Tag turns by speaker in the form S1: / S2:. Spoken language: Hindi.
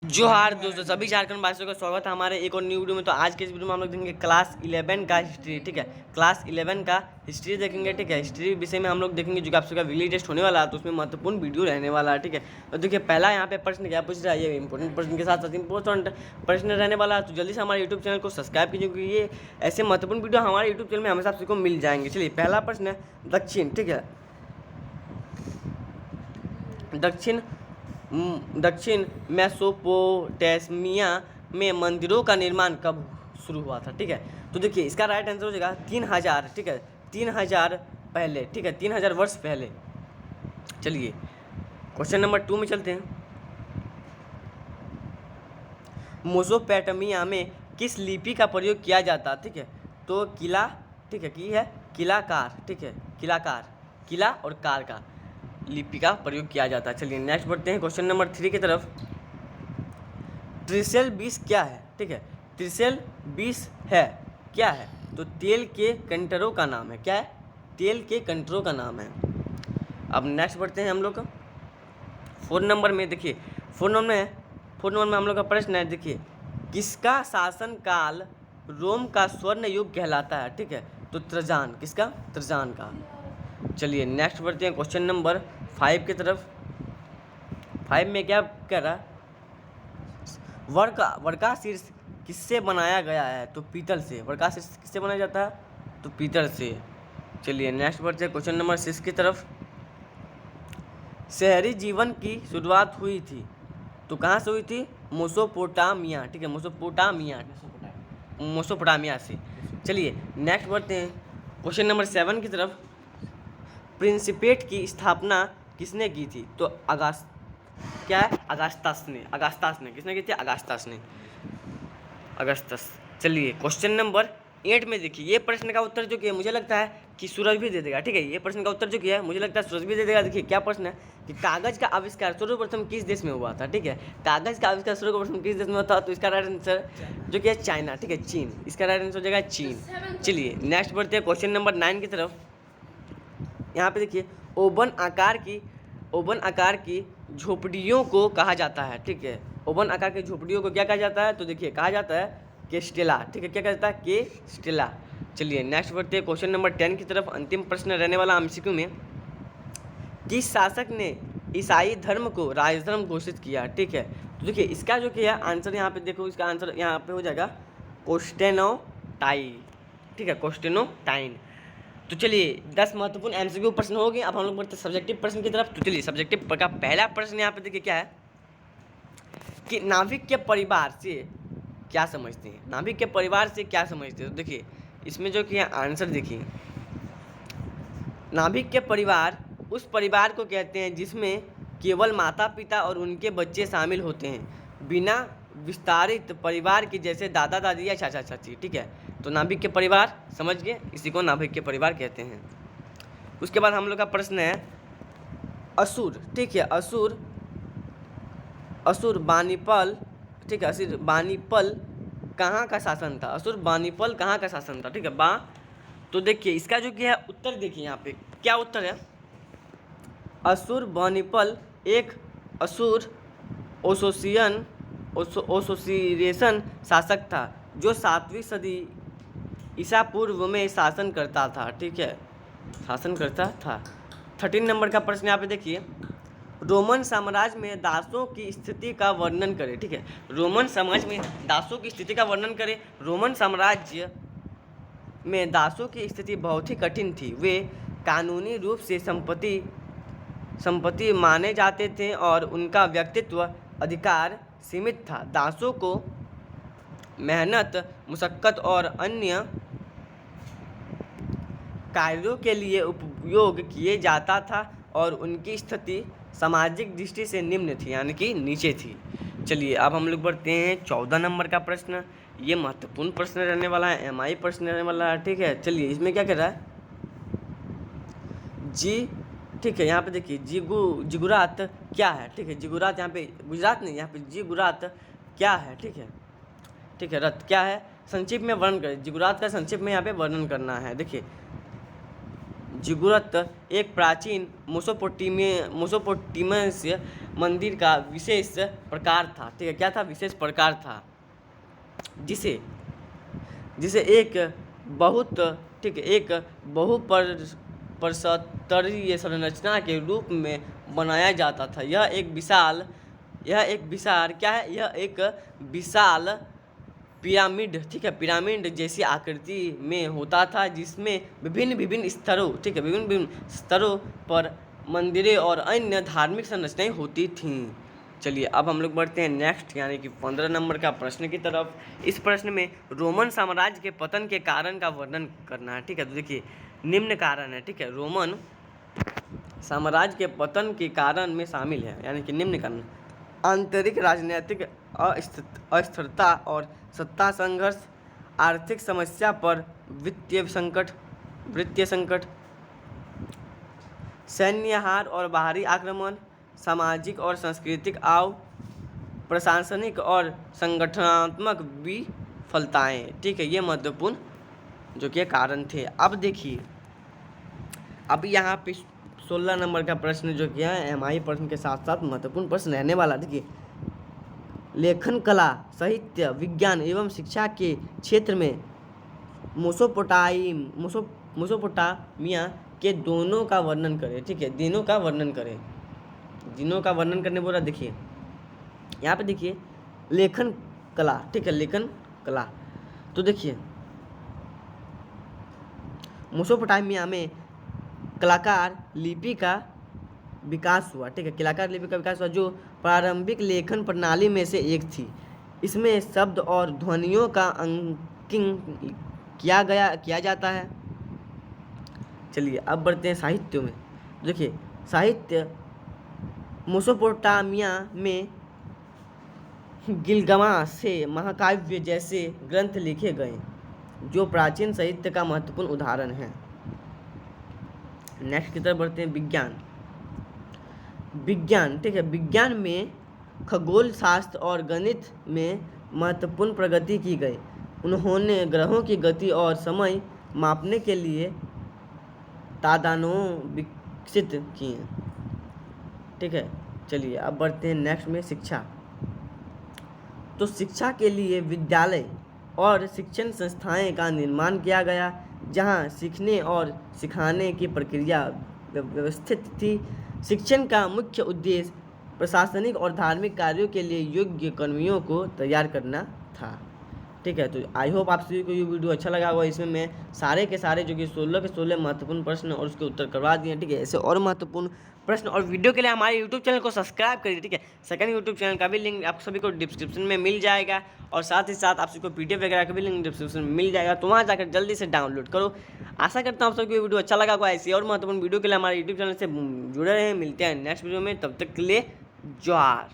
S1: जोहार दोस्तों, सभी झारखंड वासियों का स्वागत है हमारे एक और न्यू वीडियो में। तो आज के इस वीडियो में हम लोग देखेंगे क्लास 11 का हिस्ट्री। ठीक है, क्लास 11 का हिस्ट्री देखेंगे। ठीक है, हिस्ट्री विषय में हम लोग देखेंगे जो कि आप सबका वीकली टेस्ट होने वाला है, तो उसमें महत्वपूर्ण वीडियो रहने वाला है। ठीक है, तो देखिए पहला यहाँ पे प्रश्न क्या पूछ रहा है, ये इंपॉर्टेंट प्रश्न के साथ साथ इंपॉर्टेंट प्रश्न रहने वाला है। तो जल्दी से हमारे यूट्यूब चैनल को सब्सक्राइब कीजिए, क्योंकि ये ऐसे महत्वपूर्ण वीडियो हमारे यूट्यूब चैनल में हमेशा आपको मिल जाएंगे। चलिए पहला प्रश्न है दक्षिण। ठीक है, दक्षिण मेसोपोटामिया में मंदिरों का निर्माण कब शुरू हुआ था। ठीक है, तो देखिए इसका राइट आंसर हो जाएगा 3000। ठीक है, 3000 पहले। ठीक है, 3000 वर्ष पहले। चलिए क्वेश्चन नंबर 2 में चलते हैं। मेसोपोटामिया में किस लिपि का प्रयोग किया जाता। ठीक है, तो किला। ठीक है, की है किलाकार। ठीक है, किलाकार, किला और कार का लिपि का प्रयोग किया जाता है। चलिए नेक्स्ट बढ़ते हैं क्वेश्चन नंबर 3 की तरफ। त्रिशैल 20 क्या है। ठीक है, त्रिशैल 20 है क्या है, तो तेल के कंटरों का नाम है। क्या है, तेल के कंटरों का नाम है। अब नेक्स्ट बढ़ते हैं हम लोग 4 नंबर में। देखिए 4 नंबर में हम लोग का प्रश्न है। देखिए किसका शासन काल रोम का स्वर्ण युग कहलाता है। ठीक है, तो ट्रजान। किसका, ट्रजान का। चलिए नेक्स्ट बढ़ते हैं क्वेश्चन नंबर 5 की तरफ। 5 में क्या कह रहा है, वर्का शीर्ष किससे बनाया गया है, तो पीतल से। वर्का शीर्ष किससे बनाया जाता है, तो पीतल से। चलिए नेक्स्ट बढ़ते हैं क्वेश्चन नंबर 6 की तरफ। शहरी जीवन की शुरुआत हुई थी, तो कहाँ से हुई थी, मेसोपोटामिया। ठीक है, मेसोपोटामिया से। चलिए नेक्स्ट बढ़ते हैं क्वेश्चन नंबर 7 की तरफ। प्रिंसिपेट की स्थापना किसने की थी, तो क्या है, अगस्टस ने। किसने की थी, अगस्टस। चलिए क्वेश्चन नंबर 8 में देखिए ये प्रश्न का उत्तर जो कि मुझे लगता है कि सूरज भी दे देगा। ठीक है, ये प्रश्न का उत्तर जो किया है मुझे लगता है सूरज भी दे देगा। देखिए क्या प्रश्न है कि कागज का आविष्कार सर्वप्रथम किस देश में हुआ था। ठीक है, कागज का आविष्कार सर्वप्रथम किस देश में हुआ था, तो इसका राइट आंसर जो कि है चाइना। ठीक है, चीन। इसका राइट आंसर हो जाएगा चीन। चलिए नेक्स्ट बढ़ते हैं क्वेश्चन नंबर 9 की तरफ। यहाँ पे देखिए ओवन आकार की झोपड़ियों को कहा जाता है। ठीक है, ओवन आकार की झोपड़ियों को क्या कहा जाता है, तो देखिए कहा जाता है केस्टेला। ठीक है, क्या कहा जाता है, केस्टेला। चलिए नेक्स्ट बढ़ते हैं क्वेश्चन नंबर 10 की तरफ। अंतिम प्रश्न रहने वाला एमसीक्यू में, किस शासक ने ईसाई धर्म को राजधर्म घोषित किया। ठीक है, तो देखिए इसका जो कि है आंसर यहाँ पे देखो, इसका आंसर यहाँ पे हो जाएगा कोस्टेनोटाइन। ठीक है, कोस्टेनोटाइन। तो चलिए 10 महत्वपूर्ण एमसीक्यू प्रश्न हो गए। अब हम लोग बढ़ते हैं सब्जेक्टिव प्रश्न की तरफ। तो चलिए सब्जेक्टिव का पहला प्रश्न यहाँ पे देखिए क्या है कि नाभिक के परिवार से क्या समझते हैं। नाभिक के परिवार से क्या समझते हैं, तो देखिए इसमें जो कि आंसर देखिए, नाभिक के परिवार उस परिवार को कहते हैं जिसमें केवल माता पिता और उनके बच्चे शामिल होते हैं, बिना विस्तारित परिवार के जैसे दादा दादी या चाचा चाची। ठीक है, तो नाभिक के परिवार समझ गए, इसी को नाभिक के परिवार कहते हैं। उसके बाद हम लोग का प्रश्न है असुर। ठीक है, असुर बानीपल। ठीक है, असुर बानीपल कहाँ का शासन था, असुर बानीपल कहाँ का शासन था। ठीक है, तो देखिए इसका जो क्या है उत्तर देखिए यहाँ पे क्या उत्तर है, असुर बानीपल एक असुर ओसोसिएशन शासक था जो 7वीं सदी ईसा पूर्व में शासन करता था। ठीक है, शासन करता था। 13 नंबर का प्रश्न यहाँ पे देखिए, रोमन साम्राज्य में दासों की स्थिति का वर्णन करें। ठीक है, रोमन समाज में दासों की स्थिति का वर्णन करें। रोमन साम्राज्य में दासों की स्थिति बहुत ही कठिन थी। वे कानूनी रूप से संपत्ति माने जाते थे और उनका व्यक्तित्व अधिकार सीमित था। दासों को मेहनत, मुशक्कत और अन्य कार्यों के लिए उपयोग किए जाता था और उनकी स्थिति सामाजिक दृष्टि से निम्न थी, यानी कि नीचे थी। चलिए अब हम लोग बढ़ते हैं 14 नंबर का प्रश्न। ये महत्वपूर्ण प्रश्न रहने वाला है, एमआई प्रश्न रहने वाला है। ठीक है, चलिए इसमें क्या कह रहा है जी। ठीक है, यहाँ पे देखिए जिगुरात क्या है। ठीक है, जिगुरात यहाँ पे गुजरात नहीं, यहाँ पे जिगुरात क्या है। ठीक है, रथ क्या है, संक्षिप्त में वर्णन करें। जिगुरात का संक्षिप्त में यहाँ पे वर्णन करना है। देखिए जिगुरत एक प्राचीन मेसोपोटामियस मंदिर का विशेष प्रकार था। ठीक है, क्या था? विशेष प्रकार था, जिसे जिसे एक बहुत ठीक है एक बहुपरस्तरीय संरचना के रूप में बनाया जाता था। यह एक विशाल क्या है? यह एक विशाल पिरामिड, ठीक है, पिरामिड जैसी आकृति में होता था, जिसमें विभिन्न स्तरों, ठीक है, विभिन्न स्तरों पर मंदिरें और अन्य धार्मिक संरचनाएं होती थीं। चलिए अब हम लोग बढ़ते हैं नेक्स्ट यानी कि 15 नंबर का प्रश्न की तरफ। इस प्रश्न में रोमन साम्राज्य के पतन के कारण का वर्णन करना है। ठीक है, तो देखिए निम्न कारण है। ठीक है, रोमन साम्राज्य के पतन के कारण में शामिल है, यानी कि निम्न कारण: आंतरिक राजनीतिक अस्थिरता और सत्ता संघर्ष, आर्थिक समस्या पर वित्तीय संकट, सैन्य हार और बाहरी आक्रमण, सामाजिक और सांस्कृतिक आव, प्रशासनिक और संगठनात्मक विफलताएं। ठीक है, ये महत्वपूर्ण जो कि कारण थे। अब देखिए, अब यहाँ पे 16 नंबर का प्रश्न जो किया है एमआई प्रश्न के साथ साथ महत्वपूर्ण प्रश्न रहने वाला। देखिए, लेखन कला, साहित्य, विज्ञान एवं शिक्षा के क्षेत्र में मेसोपोटामिया के दोनों का वर्णन करें। ठीक है, दिनों का वर्णन करने बोला। देखिए यहाँ पे देखिए लेखन कला, ठीक है, लेखन कला। तो देखिए मेसोपोटामिया में कलाकार लिपि का विकास हुआ। ठीक है, कलाकार लिपि का विकास हुआ, जो प्रारंभिक लेखन प्रणाली में से एक थी। इसमें शब्द और ध्वनियों का अंकिंग किया जाता है। चलिए अब बढ़ते हैं साहित्य में। देखिए साहित्य, मेसोपोटामिया में गिलगामेश से महाकाव्य जैसे ग्रंथ लिखे गए, जो प्राचीन साहित्य का महत्वपूर्ण उदाहरण है। नेक्स्ट की तरफ बढ़ते हैं विज्ञान। ठीक है, विज्ञान में खगोल शास्त्र और गणित में महत्वपूर्ण प्रगति की गई। उन्होंने ग्रहों की गति और समय मापने के लिए तादानों विकसित किए। ठीक है, चलिए अब बढ़ते हैं नेक्स्ट में शिक्षा। तो शिक्षा के लिए विद्यालय और शिक्षण संस्थाएं का निर्माण किया गया, जहां सीखने और सिखाने की प्रक्रिया व्यवस्थित थी। शिक्षण का मुख्य उद्देश्य प्रशासनिक और धार्मिक कार्यों के लिए योग्य कर्मियों को तैयार करना था। ठीक है, तो आई होप आप सभी को ये वीडियो अच्छा लगा होगा। इसमें मैं सारे के सारे जो कि 16 के 16 महत्वपूर्ण प्रश्न और उसके उत्तर करवा दिए। ठीक है, ऐसे और महत्वपूर्ण प्रश्न और वीडियो के लिए हमारे यूट्यूब चैनल को सब्सक्राइब करिए। ठीक है, सेकंड यूट्यूब चैनल का भी लिंक आप सभी को डिस्क्रिप्शन में मिल जाएगा, और साथ ही साथ आप सभी को PDF वगैरह का भी लिंक डिस्क्रिप्शन में मिल जाएगा, तो वहाँ जाकर जल्दी से डाउनलोड करो। आशा करता हूँ आप सभी को वीडियो अच्छा लगा होगा। ऐसी और महत्वपूर्ण वीडियो के लिए हमारे यूट्यूब चैनल से जुड़े रहें। मिलते हैं नेक्स्ट वीडियो में, तब तक के लिए जोहार।